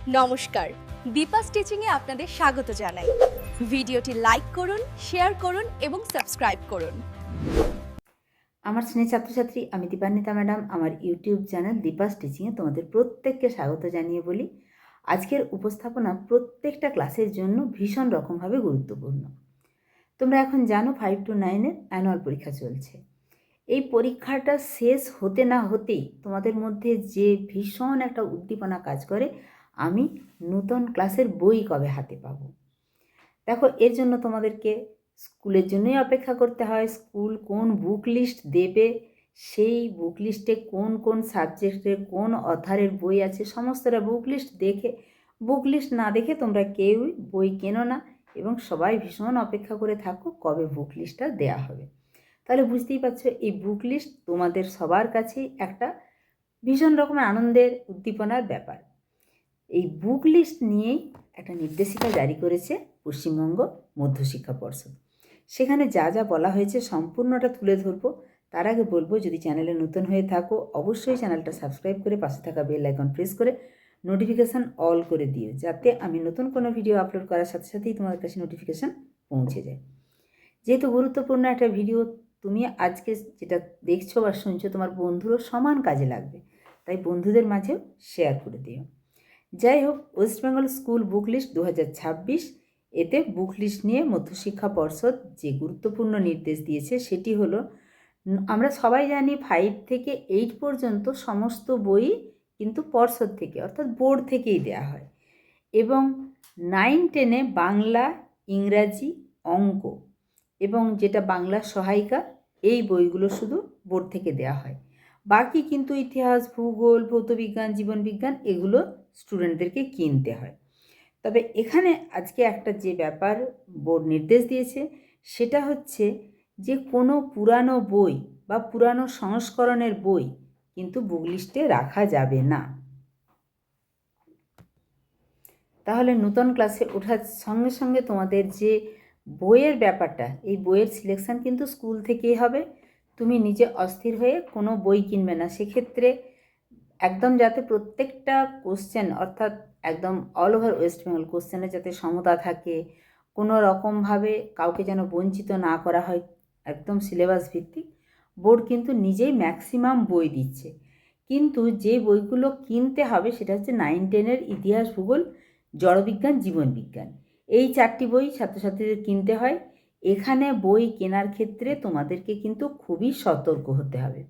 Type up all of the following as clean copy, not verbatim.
নমস্কার, দীপা স্টিচিংয়ে আপনাদের স্বাগত জানাই। ভিডিওটি লাইক করুন, শেয়ার করুন এবং সাবস্ক্রাইব করুন। আমার স্নেহ ছাত্রছাত্রী, আমি দীপান্বিতা ম্যাডাম। আমার ইউটিউব চ্যানেল দীপা স্টিচিংয়ে তোমাদের প্রত্যেককে স্বাগত জানিয়ে বলি, আজকের উপস্থাপনা প্রত্যেকটা ক্লাসের জন্য ভীষণ রকমভাবে গুরুত্বপূর্ণ। তোমরা এখন জানো 5 to 9-এর অ্যানুয়াল পরীক্ষা চলছে। এই পরীক্ষাটা শেষ হতে না হতেই তোমাদের মধ্যে যে ভীষণ একটা উদ্দীপনা কাজ করে, আমি নূতন ক্লাসের বই কবে হাতে পাবো। দেখো, এর জন্য তোমাদেরকে স্কুলের জন্যই অপেক্ষা করতে হয়। স্কুল কোন বুক লিস্ট দেবে, সেই বুক লিস্টে কোন কোন সাবজেক্টের কোন অথারের বই আছে, সমস্তটা বুক লিস্ট দেখে, বুক লিস্ট না দেখে তোমরা কেউই বই কেনো না এবং সবাই ভীষণ অপেক্ষা করে থাকো কবে বুক লিস্টটা দেওয়া হবে। তাহলে বুঝতেই পারছো, এই বুক লিস্ট তোমাদের সবার কাছেই একটা ভীষণ রকমের আনন্দের উদ্দীপনার ব্যাপার। এই বুক লিস্ট নিয়েই একটা নির্দেশিকা জারি করেছে পশ্চিমবঙ্গ মধ্যশিক্ষা পর্ষদ। সেখানে যা যা বলা হয়েছে সম্পূর্ণটা তুলে ধরবো। তার আগে বলবো, যদি চ্যানেলে নতুন হয়ে থাকো অবশ্যই চ্যানেলটা সাবস্ক্রাইব করে পাশে থাকা বেল আইকন প্রেস করে নোটিফিকেশান অল করে দিও, যাতে আমি নতুন কোনো ভিডিও আপলোড করার সাথে সাথেই তোমাদের কাছে নোটিফিকেশান পৌঁছে যায়। যেহেতু গুরুত্বপূর্ণ একটা ভিডিও, তুমি আজকে যেটা দেখছো বা শুনছো তোমার বন্ধুরও সমান কাজে লাগবে, তাই বন্ধুদের মাঝেও শেয়ার করে দিও। যাই হোক, West Bengal school book list 2026, এতে বুক লিস্ট নিয়ে মধ্যশিক্ষা পর্ষদ যে গুরুত্বপূর্ণ নির্দেশ দিয়েছে সেটি হলো, আমরা সবাই জানি 5 থেকে 8 পর্যন্ত সমস্ত বই কিন্তু পর্ষদ থেকে অর্থাৎ বোর্ড থেকেই দেওয়া হয়, এবং 9-10-এ বাংলা, ইংরাজি, অঙ্ক এবং যেটা বাংলা সহায়িকা, এই বইগুলো শুধু বোর্ড থেকে দেওয়া হয়। বাকি কিন্তু ইতিহাস, ভূগোল, ভৌতবিজ্ঞান, জীবনবিজ্ঞান এগুলো স্টুডেন্টদেরকে কিনতে হয়। তবে এখানে আজকে একটা যে ব্যাপার বোর্ড নির্দেশ দিয়েছে, সেটা হচ্ছে যে কোনো পুরানো বই বা পুরানো সংস্করণের বই কিন্তু বুক লিস্টে রাখা যাবে না। তাহলে নতুন ক্লাসে ওঠার সঙ্গে সঙ্গে তোমাদের যে বইয়ের ব্যাপারটা, এই বইয়ের সিলেকশান কিন্তু স্কুল থেকেই হবে। তুমি নিজে অস্থির হয়ে কোনো বই কিনবে না। সেক্ষেত্রে একদম যাতে প্রত্যেকটা কোশ্চেন, অর্থাৎ একদম অল ওভার ওয়েস্ট বেঙ্গল কোশ্চেনে যাতে সমতা থাকে, কোনো রকমভাবে কাউকে যেন বঞ্চিত না করা হয়, একদম সিলেবাস ভিত্তিক বোর্ড কিন্তু নিজেই ম্যাক্সিমাম বই দিচ্ছে। কিন্তু যে বইগুলো কিনতে হবে সেটা হচ্ছে 9-10-এর ইতিহাস, ভূগোল, জড়বিজ্ঞান, জীবনবিজ্ঞান, এই 4টি বই ছাত্রছাত্রীদের কিনতে হয়। এখানে বই কেনার ক্ষেত্রে তোমাদেরকে কিন্তু খুবই সতর্ক হতে হবে,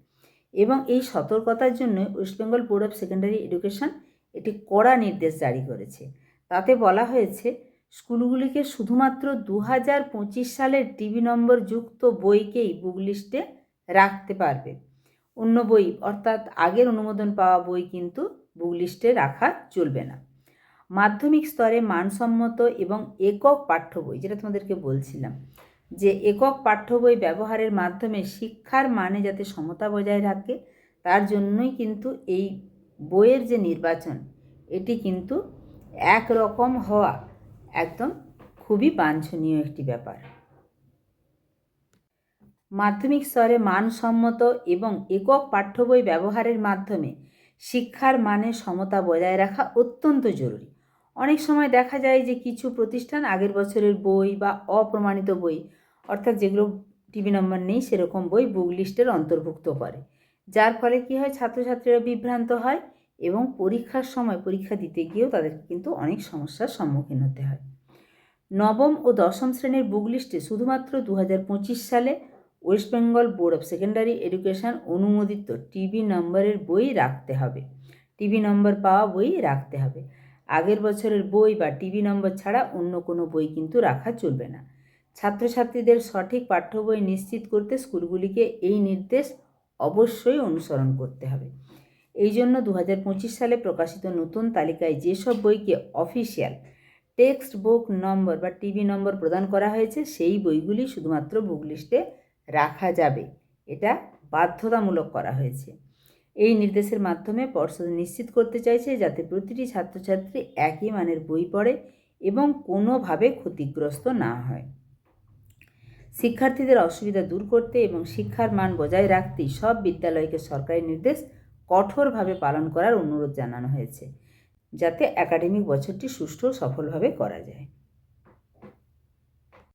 এবং এই সতর্কতার জন্য West Bengal board of secondary education একটি কড়া নির্দেশ জারি করেছে। তাতে বলা হয়েছে, স্কুলগুলিকে শুধুমাত্র 2025 সালের টিভি নম্বর যুক্ত বইকেই বুক লিস্টে রাখতে পারবে। অন্য বই অর্থাৎ আগের অনুমোদন পাওয়া বই কিন্তু বুক লিস্টে রাখা চলবে না। মাধ্যমিক স্তরে মানসম্মত এবং একক পাঠ্য বই, যেটা তোমাদেরকে বলছিলাম যে একক পাঠ্য বই ব্যবহারের মাধ্যমে শিক্ষার মানে যাতে সমতা বজায় রাখে, তার জন্যই কিন্তু এই বইয়ের যে নির্বাচন, এটি কিন্তু একরকম হওয়া একদম খুবই বাঞ্ছনীয় একটি ব্যাপার। মাধ্যমিক স্তরে মানসম্মত এবং একক পাঠ্য বই ব্যবহারের মাধ্যমে শিক্ষার মানে সমতা বজায় রাখা অত্যন্ত জরুরি। অনেক সময় দেখা যায় যে কিছু প্রতিষ্ঠান আগের বছরের বই বা অপ্রমাণিত বই, অর্থাৎ যেগুলো টিভি নম্বর নেই সেরকম বই বুক লিস্টের অন্তর্ভুক্ত করে, যার ফলে কী হয়, ছাত্রছাত্রীরা বিভ্রান্ত হয় এবং পরীক্ষার সময় পরীক্ষা দিতে গিয়েও তাদের কিন্তু অনেক সমস্যার সম্মুখীন হতে হয়। নবম ও দশম শ্রেণীর বুক লিস্টে শুধুমাত্র 2025 সালে West Bengal board of secondary education অনুমোদিত টিভি নম্বরের বই রাখতে হবে, টিভি নম্বর পাওয়া বই রাখতে হবে। আগের বছরের বই বা টিভি নম্বর ছাড়া অন্য কোনো বই কিন্তু রাখা চলবে না। ছাত্রছাত্রীদের সঠিক পাঠ্য বই নিশ্চিত করতে স্কুলগুলিকে এই নির্দেশ অবশ্যই অনুসরণ করতে হবে। এই জন্য 2025 সালে প্রকাশিত নতুন তালিকায় যেসব বইকে অফিসিয়াল টেক্সট বুক নম্বর বা টিভি নম্বর প্রদান করা হয়েছে, সেই বইগুলি শুধুমাত্র বুক লিস্টে রাখা যাবে। এটা বাধ্যতামূলক করা হয়েছে। এই নির্দেশের মাধ্যমে পর্ষদ নিশ্চিত করতে চাইছে যাতে প্রতিটি ছাত্রছাত্রী একই মানের বই পড়ে এবং কোনোভাবে ক্ষতিগ্রস্ত না হয়। শিক্ষার্থীদের অসুবিধা দূর করতে এবং শিক্ষার মান বজায় রাখতেই সব বিদ্যালয়কে সরকারি নির্দেশ কঠোরভাবে পালন করার অনুরোধ জানানো হয়েছে। যাতে একাডেমিক বছরটি সুষ্ঠু ও সফলভাবে করা যায়।